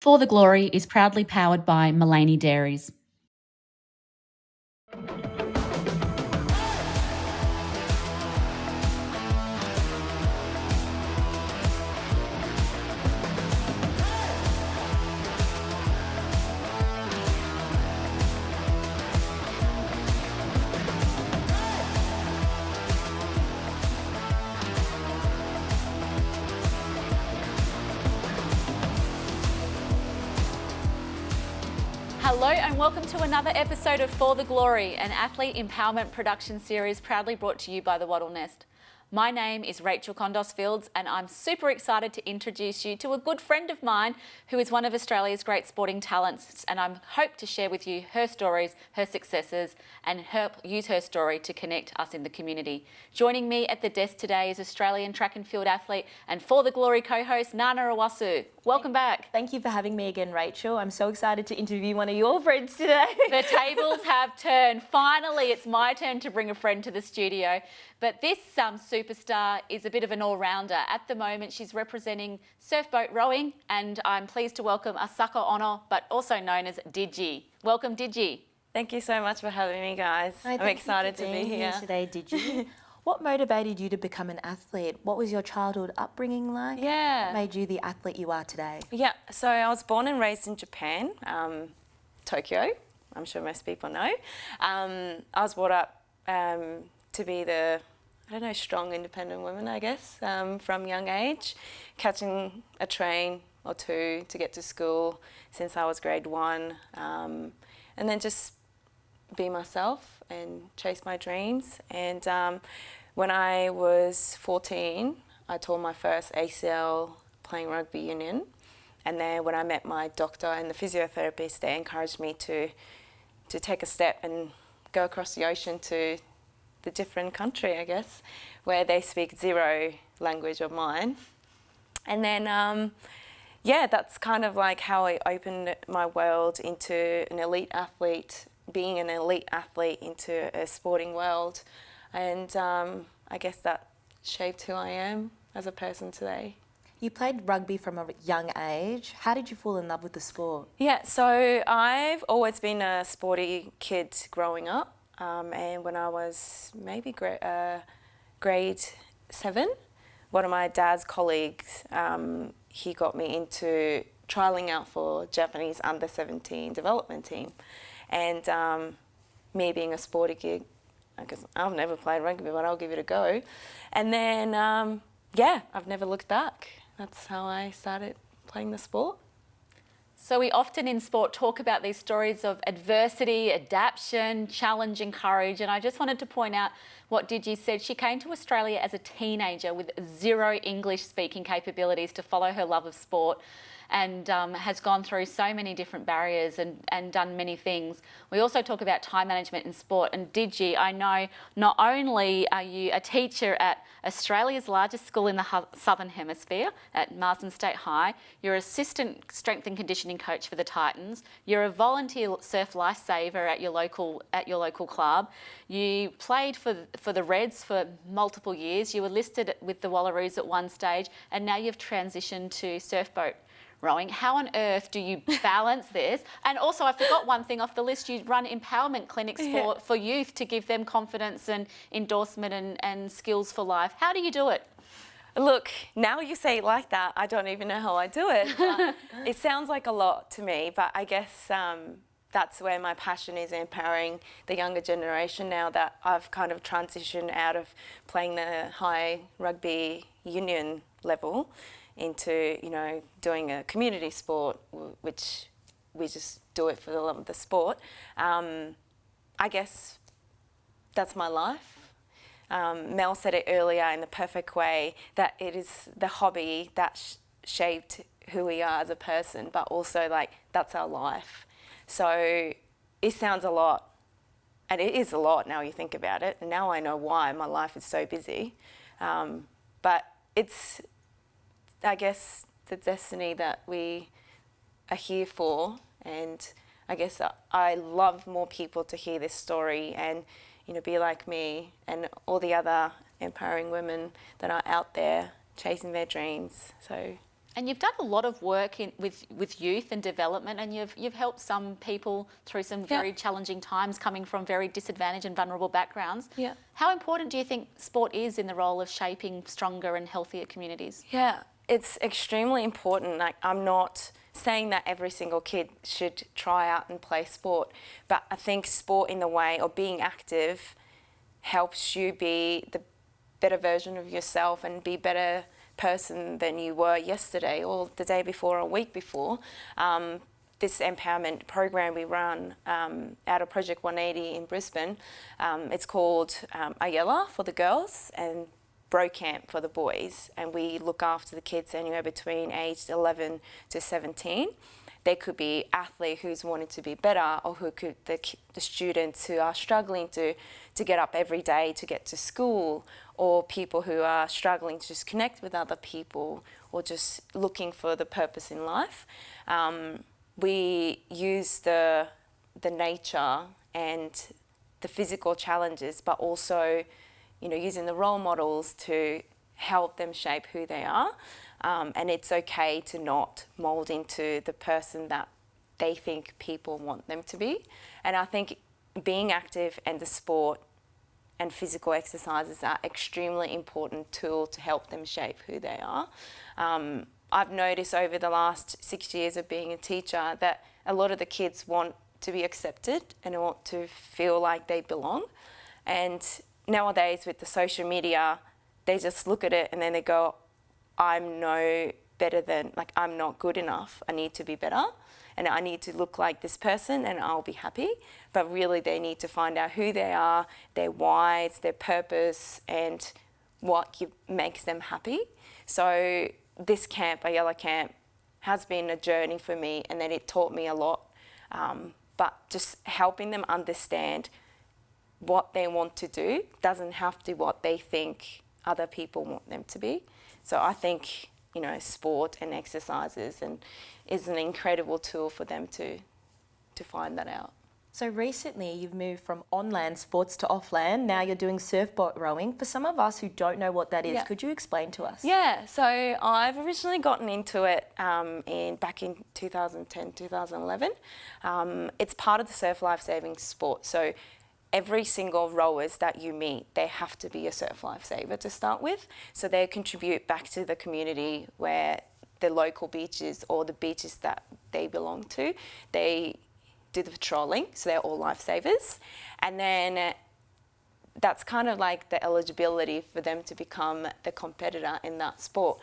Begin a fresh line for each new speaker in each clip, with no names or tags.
For the Glory is proudly powered by Mullaney Dairies.
Hello and welcome to another episode of For the Glory, an athlete empowerment production series proudly brought to you by the Wattle Nest. My name is Rachel Condos Fields and I'm super excited to introduce you to a good friend of mine who is one of Australia's great sporting talents, and I hope to share with you her stories, her successes, and use her story to connect us in the community. Joining me at the desk today is Australian track and field athlete and For the Glory co-host Nana Awasu. Welcome back.
Thank you for having me again, Rachel. I'm so excited to interview one of your friends today.
The tables have turned. Finally, it's my turn to bring a friend to the studio. But this superstar is a bit of an all-rounder. At the moment, she's representing surfboat rowing, and I'm pleased to welcome Asaka Ono, but also known as Digi. Welcome, Digi.
Thank you so much for having me, guys. I'm excited to be here
today, Digi. What motivated you to become an athlete? What was your childhood upbringing like?
Yeah.
What made you the athlete you are today?
Yeah, so I was born and raised in Japan, Tokyo. I'm sure most people know. I was brought up to be the, strong, independent woman, I guess, from young age, catching a train or two to get to school since I was grade 1, and then just be myself and chase my dreams. And when I was 14, I tore my first ACL playing rugby union. And then when I met my doctor and the physiotherapist, they encouraged me to take a step and go across the ocean to the different country, I guess, where they speak zero language of mine. And then, that's kind of like how I opened my world into an elite athlete, being an elite athlete into a sporting world. And I guess that shaped who I am as a person today.
You played rugby from a young age. How did you fall in love with the sport?
Yeah, so I've always been a sporty kid growing up. And when I was maybe grade 7, one of my dad's colleagues, he got me into trialling out for Japanese under-17 development team. And me being a sporty kid, because I've never played rugby, but I'll give it a go. And then, I've never looked back. That's how I started playing the sport.
So we often in sport talk about these stories of adversity, adaptation, challenge and courage. And I just wanted to point out what Digi said. She came to Australia as a teenager with zero English speaking capabilities to follow her love of sport, and has gone through so many different barriers and done many things. We also talk about time management in sport. And Digi, I know not only are you a teacher at Australia's largest school in the Southern Hemisphere at Marsden State High, you're assistant strength and conditioning coach for the Titans, you're a volunteer surf lifesaver at your local club, you played for the Reds for multiple years, you were listed with the Wallaroos at one stage, and now you've transitioned to surfboat rowing. How on earth do you balance this? And also, I forgot one thing off the list. You run empowerment clinics for youth to give them confidence and endorsement and skills for life. How do you do it?
Look, now you say it like that, I don't even know how I do it. But it sounds like a lot to me, but I guess that's where my passion is, empowering the younger generation now that I've kind of transitioned out of playing the high rugby union level into, doing a community sport, which we just do it for the love of the sport. I guess that's my life. Mel said it earlier in the perfect way, that it is the hobby that shaped who we are as a person, but also that's our life. So it sounds a lot, and it is a lot now you think about it. And now I know why my life is so busy. But it's, I guess, the destiny that we are here for, and I guess I love more people to hear this story and be like me and all the other empowering women that are out there chasing their dreams. So
And you've done a lot of work with youth and development, and you've helped some people through some very challenging times, coming from very disadvantaged and vulnerable backgrounds.
Yeah.
How important do you think sport is in the role of shaping stronger and healthier communities?
Yeah, it's extremely important. Like, I'm not saying that every single kid should try out and play sport, but I think sport in the way, or being active, helps you be the better version of yourself and be better person than you were yesterday or the day before or a week before. This empowerment program we run out of Project 180 in Brisbane, it's called Ayala for the girls and Bro Camp for the boys, and we look after the kids anywhere between aged 11 to 17. They could be athlete who's wanting to be better, or who could the students who are struggling to get up every day to get to school, or people who are struggling to just connect with other people, or just looking for the purpose in life. We use the nature and the physical challenges, but also, you know, using the role models to help them shape who they are. And it's okay to not mould into the person that they think people want them to be. And I think being active and the sport and physical exercises are extremely important tool to help them shape who they are. I've noticed over the last 6 years of being a teacher that a lot of the kids want to be accepted and want to feel like they belong. And nowadays with the social media, they just look at it and then they go, I'm no better than, like, I'm not good enough. I need to be better and I need to look like this person and I'll be happy. But really they need to find out who they are, their whys, their purpose, and what makes them happy. So this camp, Ayala Camp, has been a journey for me, and then it taught me a lot. But just helping them understand what they want to do doesn't have to be what they think other people want them to be. So I think, you know, sport and exercises is an incredible tool for them to find that out.
So recently you've moved from on-land sports to off-land. Now you're doing surfboard rowing. For some of us who don't know what that is, could you explain to us?
Yeah, so I've originally gotten into it back in 2010, 2011. It's part of the surf lifesaving sport. So every single rowers that you meet, they have to be a surf lifesaver to start with. So they contribute back to the community where the local beaches or the beaches that they belong to, they do the patrolling, so they're all lifesavers. And then that's kind of like the eligibility for them to become the competitor in that sport.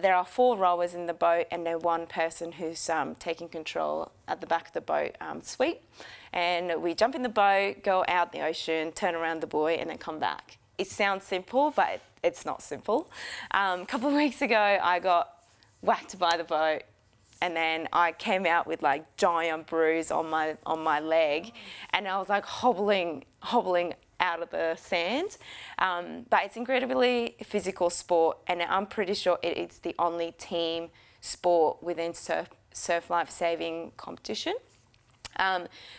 There are 4 rowers in the boat and then 1 person who's taking control at the back of the boat suite. And we jump in the boat, go out the ocean, turn around the buoy and then come back. It sounds simple, but it's not simple. A couple of weeks ago, I got whacked by the boat, and then I came out with like giant bruise on my leg, and I was like hobbling out of the sand. But it's incredibly physical sport, and I'm pretty sure it's the only team sport within surf life saving competition.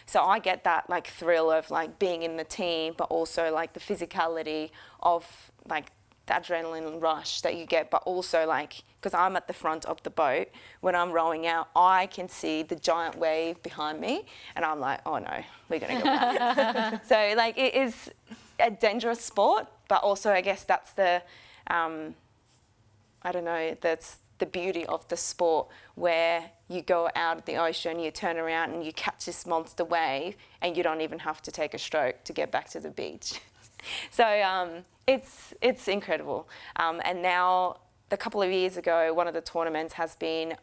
So I get that like thrill of like being in the team, but also like the physicality of like the adrenaline rush that you get, but also like, because I'm at the front of the boat, when I'm rowing out, I can see the giant wave behind me and I'm like, oh no, we're gonna go back. So like it is a dangerous sport, but also I guess that's the, I don't know, that's the beauty of the sport, where you go out of the ocean, you turn around and you catch this monster wave and you don't even have to take a stroke to get back to the beach. So it's incredible. And now, a couple of years ago, one of the tournaments has been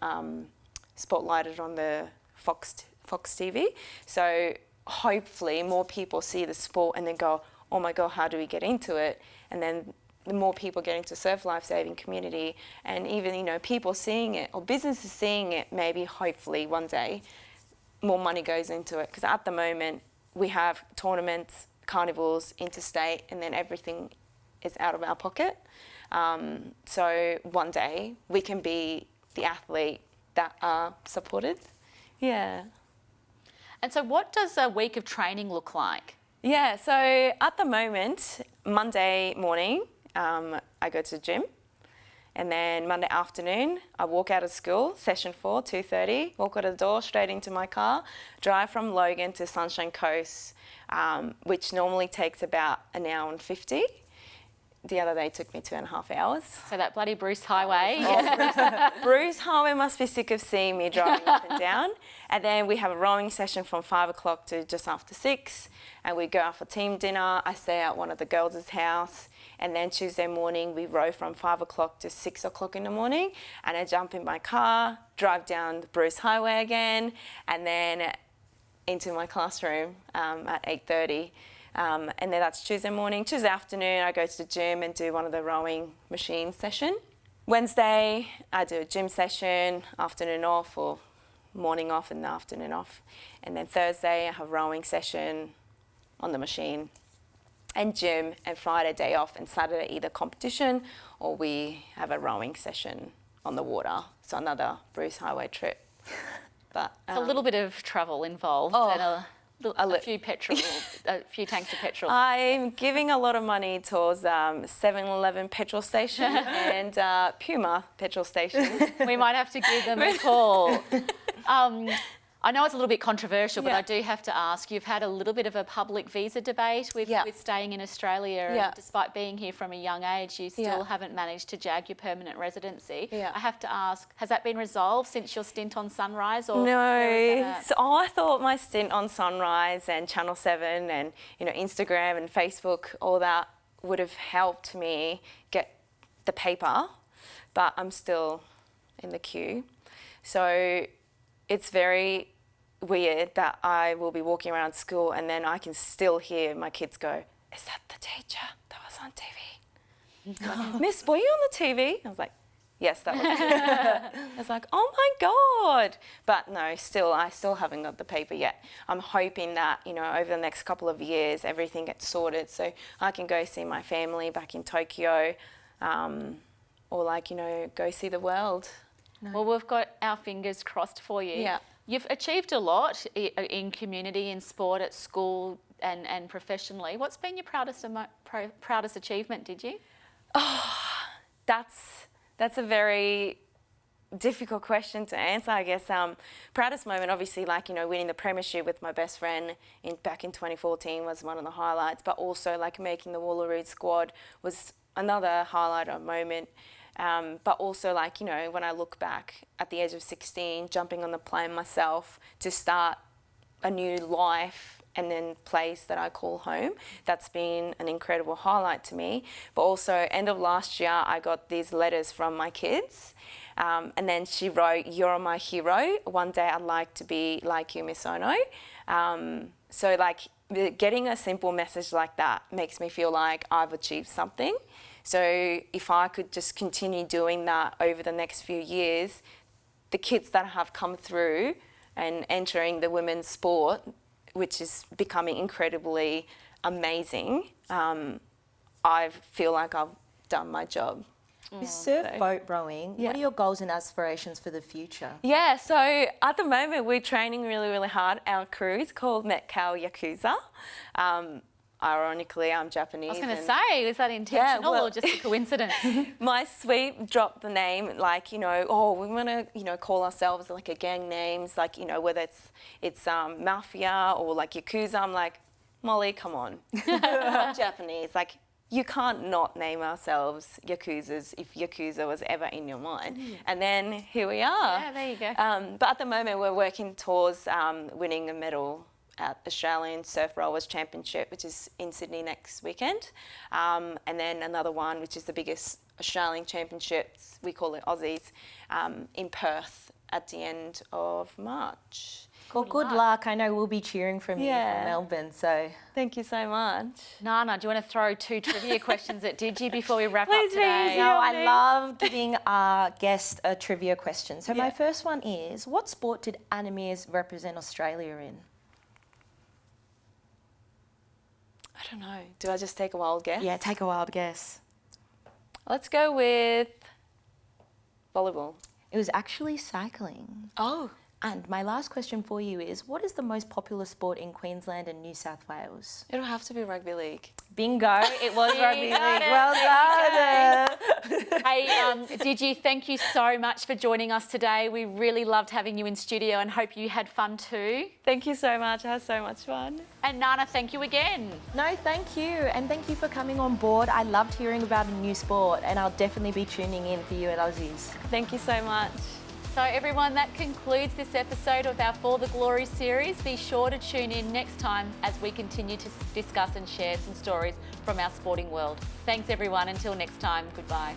spotlighted on the Fox TV. So hopefully more people see the sport and then go, oh my God, how do we get into it? And then the more people get into surf lifesaving community, and even, you know, people seeing it or businesses seeing it, maybe hopefully one day more money goes into it. Because at the moment we have tournaments, carnivals, interstate, and then everything is out of our pocket. So one day we can be the athlete that are supported. Yeah.
And so what does a week of training look like?
Yeah, so at the moment, Monday morning, I go to the gym, And then Monday afternoon, I walk out of school, session 4, 2:30, walk out of the door, straight into my car, drive from Logan to Sunshine Coast, which normally takes about an hour and 50. The other day took me 2.5 hours.
So that bloody Bruce Highway.
Bruce Highway must be sick of seeing me driving up and down. And then we have a rowing session from 5 o'clock to just after 6. And we go out for team dinner. I stay at one of the girls' house. And then Tuesday morning, we row from 5 o'clock to 6 o'clock in the morning. And I jump in my car, drive down the Bruce Highway again, and then into my classroom at 8:30. And then that's Tuesday morning. Tuesday afternoon, I go to the gym and do one of the rowing machine session. Wednesday, I do a gym session, afternoon off, or morning off and the afternoon off. And then Thursday, I have a rowing session on the machine and gym, and Friday day off, and Saturday either competition or we have a rowing session on the water. So another Bruce Highway trip. But
It's a little bit of travel involved and a few tanks of petrol.
I'm giving a lot of money towards 7-Eleven petrol station and Puma petrol station.
We might have to give them a call. I know it's a little bit controversial, but I do have to ask, you've had a little bit of a public visa debate with staying in Australia. And despite being here from a young age, you still haven't managed to jag your permanent residency. I have to ask, has that been resolved since your stint on Sunrise? Or
no. So I thought my stint on Sunrise and Channel 7 and Instagram and Facebook, all that would have helped me get the paper, but I'm still in the queue. So it's very weird that I will be walking around school and then I can still hear my kids go, "Is that the teacher that was on TV?" Like, "Miss, were you on the TV?" I was like, "Yes, that was me." I was like, "Oh my God." But no, I still haven't got the paper yet. I'm hoping that, over the next couple of years, everything gets sorted so I can go see my family back in Tokyo, or go see the world.
No. Well, we've got our fingers crossed for you.
Yeah.
You've achieved a lot in community, in sport, at school and professionally. What's been your proudest achievement, did you?
Oh, that's a very difficult question to answer, I guess. Proudest moment, obviously, winning the premiership with my best friend back in 2014 was one of the highlights, but also making the Wallaroo squad was another highlight or moment. But also, when I look back at the age of 16, jumping on the plane myself to start a new life and then place that I call home, that's been an incredible highlight to me. But also, end of last year, I got these letters from my kids. And then she wrote, "You're my hero. One day I'd like to be like you, Miss Ono." So, getting a simple message like that makes me feel like I've achieved something. So if I could just continue doing that over the next few years, the kids that have come through and entering the women's sport, which is becoming incredibly amazing, I feel like I've done my job.
With surf boat rowing, what are your goals and aspirations for the future?
Yeah, so at the moment we're training really, really hard. Our crew is called Metcal Yakuza. Ironically, I'm Japanese.
I was going to say, is that intentional or just a coincidence?
My sweep dropped the name, we want to, call ourselves a gang names, whether it's mafia or Yakuza. I'm like, Molly, come on. I'm Japanese. You can't not name ourselves Yakuzas if Yakuza was ever in your mind. And then here we are.
Yeah, there you go.
But at the moment, we're working towards winning a medal at Australian Surf Rowers Championship, which is in Sydney next weekend. And then another one, which is the biggest Australian championships, we call it Aussies, in Perth at the end of March.
Well, good luck. I know we'll be cheering from you from Melbourne, so...
Thank you so much.
Nana, do you want to throw 2 trivia questions at Digi before we wrap up today?
No, I love giving our guest a trivia question. So my first one is, what sport did Anna Meares represent Australia in?
I don't know. Do I just take a wild guess?
Yeah, take a wild guess.
Let's go with volleyball.
It was actually cycling.
Oh.
And my last question for you is, what is the most popular sport in Queensland and New South Wales?
It'll have to be rugby league.
Bingo, it was rugby league.
got it.
Well done.
Hey, Digi, thank you so much for joining us today. We really loved having you in studio and hope you had fun too.
Thank you so much. I had so much fun.
And Nana, thank you again.
No, thank you. And thank you for coming on board. I loved hearing about a new sport and I'll definitely be tuning in for you at Aussies.
Thank you so much.
So everyone, that concludes this episode of our For the Glory series. Be sure to tune in next time as we continue to discuss and share some stories from our sporting world. Thanks everyone. Until next time, goodbye.